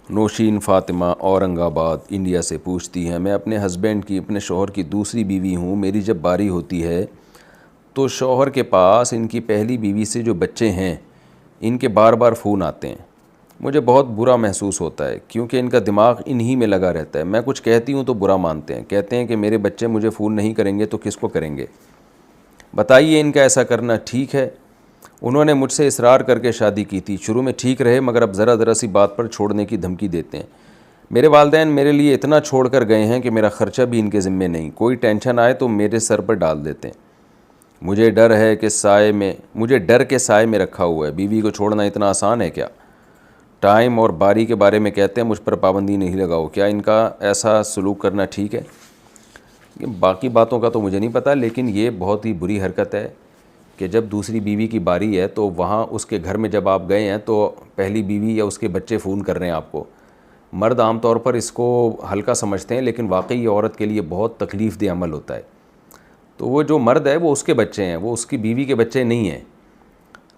نوشین فاطمہ اورنگ آباد انڈیا سے پوچھتی ہیں، میں اپنے ہسبینڈ کی، اپنے شوہر کی دوسری بیوی ہوں۔ میری جب باری ہوتی ہے تو شوہر کے پاس ان کی پہلی بیوی سے جو بچے ہیں ان کے بار بار فون آتے ہیں۔ مجھے بہت برا محسوس ہوتا ہے کیونکہ ان کا دماغ انہی میں لگا رہتا ہے۔ میں کچھ کہتی ہوں تو برا مانتے ہیں، کہتے ہیں کہ میرے بچے مجھے فون نہیں کریں گے تو کس کو کریں گے؟ بتائیے ان کا ایسا کرنا ٹھیک ہے؟ انہوں نے مجھ سے اصرار کر کے شادی کی تھی، شروع میں ٹھیک رہے مگر اب ذرا سی بات پر چھوڑنے کی دھمکی دیتے ہیں۔ میرے والدین میرے لیے اتنا چھوڑ کر گئے ہیں کہ میرا خرچہ بھی ان کے ذمے نہیں، کوئی ٹینشن آئے تو میرے سر پر ڈال دیتے ہیں۔ مجھے ڈر کے سائے میں رکھا ہوا ہے۔ بیوی کو چھوڑنا اتنا آسان ہے کیا؟ ٹائم اور باری کے بارے میں کہتے ہیں مجھ پر پابندی نہیں لگاؤ، کیا ان کا ایسا سلوک کرنا ٹھیک ہے؟ باقی باتوں کا تو مجھے نہیں پتہ، لیکن یہ بہت ہی بری حرکت ہے کہ جب دوسری بیوی کی باری ہے تو وہاں اس کے گھر میں جب آپ گئے ہیں تو پہلی بیوی یا اس کے بچے فون کر رہے ہیں آپ کو۔ مرد عام طور پر اس کو ہلکا سمجھتے ہیں، لیکن واقعی یہ عورت کے لیے بہت تکلیف دہ عمل ہوتا ہے۔ تو وہ جو مرد ہے وہ اس کے بچے ہیں، وہ اس کی بیوی کے بچے نہیں ہیں۔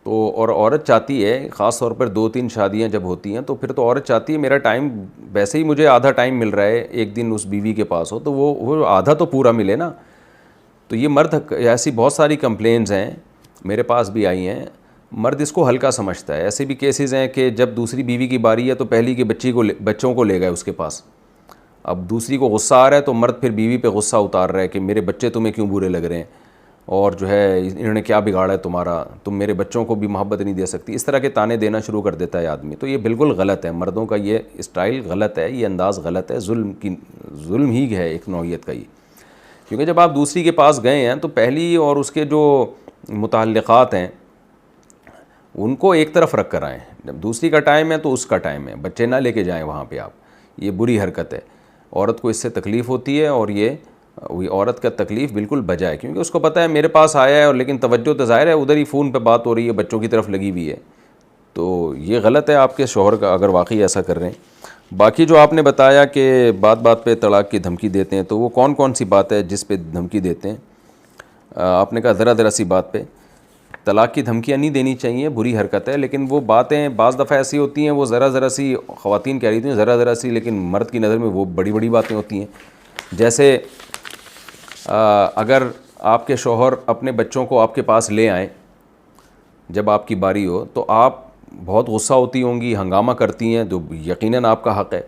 تو اور عورت چاہتی ہے، خاص طور پر 2-3 شادیاں جب ہوتی ہیں تو پھر تو عورت چاہتی ہے میرا ٹائم، ویسے ہی مجھے آدھا ٹائم مل رہا ہے، ایک دن اس بیوی کے پاس ہو تو وہ آدھا تو پورا ملے نا۔ تو یہ مرد، ایسی بہت ساری کمپلینز ہیں میرے پاس بھی آئی ہیں، مرد اس کو ہلکا سمجھتا ہے۔ ایسے بھی کیسز ہیں کہ جب دوسری بیوی کی باری ہے تو پہلی کے بچوں کو لے گئے اس کے پاس۔ اب دوسری کو غصہ آ رہا ہے تو مرد پھر بیوی پہ غصہ اتار رہا ہے کہ میرے بچے تمہیں کیوں برے لگ رہے ہیں، اور جو ہے انہوں نے کیا بگاڑا ہے تمہارا، تم میرے بچوں کو بھی محبت نہیں دے سکتی۔ اس طرح کے تانے دینا شروع کر دیتا ہے آدمی۔ تو یہ بالکل غلط ہے، مردوں کا یہ اسٹائل غلط ہے، یہ انداز غلط ہے، ظلم ہی ہے ایک نوعیت کا یہ۔ کیونکہ جب آپ دوسری کے پاس گئے ہیں تو پہلی اور اس کے جو متعلقات ہیں ان کو ایک طرف رکھ کر آئیں۔ جب دوسری کا ٹائم ہے تو اس کا ٹائم ہے، بچے نہ لے کے جائیں وہاں پہ آپ۔ یہ بری حرکت ہے، عورت کو اس سے تکلیف ہوتی ہے، اور یہ عورت کا تکلیف بالکل بجا ہے، کیونکہ اس کو پتہ ہے میرے پاس آیا ہے، اور لیکن توجہ تو ظاہر ہے ادھر ہی فون پہ بات ہو رہی ہے، بچوں کی طرف لگی ہوئی ہے۔ تو یہ غلط ہے آپ کے شوہر کا اگر واقعی ایسا کر رہے ہیں۔ باقی جو آپ نے بتایا کہ بات بات پہ طلاق کی دھمکی دیتے ہیں، تو وہ کون سی بات ہے جس پہ دھمکی دیتے ہیں؟ آپ نے کہا ذرا سی بات پہ طلاق کی دھمکیاں نہیں دینی چاہیے، بری حرکت ہے، لیکن وہ باتیں بعض دفعہ ایسی ہوتی ہیں، وہ ذرا سی خواتین کہہ رہی تھیں ذرا سی، لیکن مرد کی نظر میں وہ بڑی باتیں ہوتی ہیں۔ جیسے اگر آپ کے شوہر اپنے بچوں کو آپ کے پاس لے آئیں جب آپ کی باری ہو تو آپ بہت غصہ ہوتی ہوں گی، ہنگامہ کرتی ہیں، جو یقیناً آپ کا حق ہے۔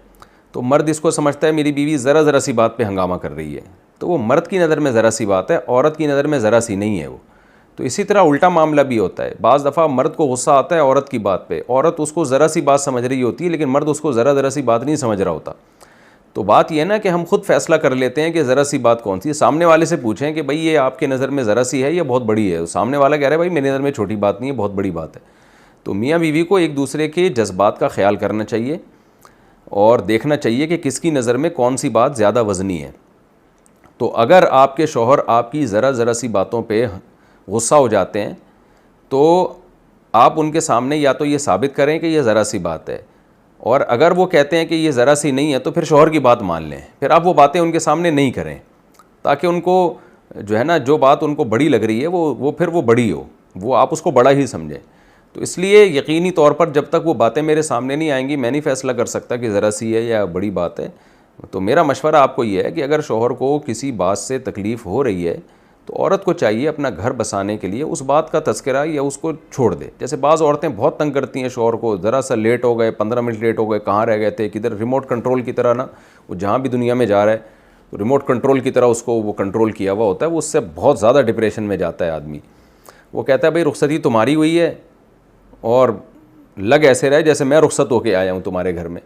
تو مرد اس کو سمجھتا ہے میری بیوی ذرا سی بات پہ ہنگامہ کر رہی ہے، تو وہ مرد کی نظر میں ذرا سی بات ہے، عورت کی نظر میں ذرا سی نہیں ہے وہ۔ تو اسی طرح الٹا معاملہ بھی ہوتا ہے، بعض دفعہ مرد کو غصہ آتا ہے عورت کی بات پہ، عورت اس کو ذرا سی بات سمجھ رہی ہوتی ہے، لیکن مرد اس کو ذرا سی بات نہیں سمجھ رہا ہوتا۔ تو بات یہ ہے نا کہ ہم خود فیصلہ کر لیتے ہیں کہ ذرا سی بات کون سی ہے۔ سامنے والے سے پوچھیں کہ بھئی یہ آپ کے نظر میں ذرا سی ہے یا بہت بڑی ہے؟ سامنے والا کہہ رہا ہے بھائی میری نظر میں چھوٹی بات نہیں ہے، بہت بڑی بات ہے۔ تو میاں بیوی کو ایک دوسرے کے جذبات کا خیال کرنا چاہیے اور دیکھنا چاہیے کہ کس کی نظر میں کون سی بات زیادہ وزنی ہے۔ تو اگر آپ کے شوہر آپ کی ذرا سی باتوں پہ غصہ ہو جاتے ہیں تو آپ ان کے سامنے یا تو یہ ثابت کریں کہ یہ ذرا سی بات ہے، اور اگر وہ کہتے ہیں کہ یہ ذرا سی نہیں ہے تو پھر شوہر کی بات مان لیں، پھر آپ وہ باتیں ان کے سامنے نہیں کریں، تاکہ ان کو جو ہے نا جو بات ان کو بڑی لگ رہی ہے وہ پھر وہ بڑی ہو، وہ آپ اس کو بڑا ہی سمجھیں۔ تو اس لیے یقینی طور پر جب تک وہ باتیں میرے سامنے نہیں آئیں گی میں نہیں فیصلہ کر سکتا کہ ذرا سی ہے یا بڑی بات ہے۔ تو میرا مشورہ آپ کو یہ ہے کہ اگر شوہر کو کسی بات سے تکلیف ہو رہی ہے تو عورت کو چاہیے اپنا گھر بسانے کے لیے اس بات کا تذکرہ یا اس کو چھوڑ دے۔ جیسے بعض عورتیں بہت تنگ کرتی ہیں شوہر کو، ذرا سا لیٹ ہو گئے، 15 منٹ لیٹ ہو گئے، کہاں رہ گئے تھے، کدھر، ریموٹ کنٹرول کی طرح نا، وہ جہاں بھی دنیا میں جا رہا ہے تو ریموٹ کنٹرول کی طرح اس کو وہ کنٹرول کیا ہوا ہوتا ہے، وہ اس سے بہت زیادہ ڈپریشن میں جاتا ہے آدمی۔ وہ کہتا ہے بھائی رخصتی تمہاری ہوئی ہے اور لگ ایسے رہے جیسے میں رخصت ہو کے آیا ہوں تمہارے گھر میں۔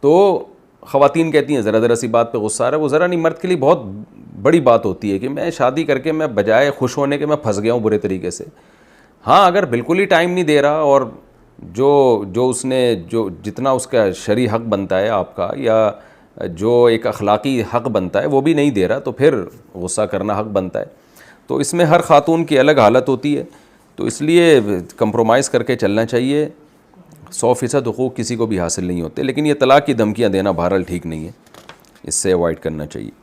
تو خواتین کہتی ہیں ذرا سی بات پہ غصہ آ رہا ہے، وہ ذرا نہیں، مرد کے لیے بہت بڑی بات ہوتی ہے کہ میں شادی کر کے میں بجائے خوش ہونے کے میں پھنس گیا ہوں برے طریقے سے۔ ہاں اگر بالکل ہی ٹائم نہیں دے رہا اور جو اس نے جو جتنا اس کا شرعی حق بنتا ہے آپ کا یا جو ایک اخلاقی حق بنتا ہے وہ بھی نہیں دے رہا، تو پھر غصہ کرنا حق بنتا ہے۔ تو اس میں ہر خاتون کی الگ حالت ہوتی ہے، تو اس لیے کمپرومائز کر کے چلنا چاہیے۔ 100% حقوق کسی کو بھی حاصل نہیں ہوتے، لیکن یہ طلاق کی دھمکیاں دینا بہرحال ٹھیک نہیں ہے، اس سے اوائڈ کرنا چاہیے۔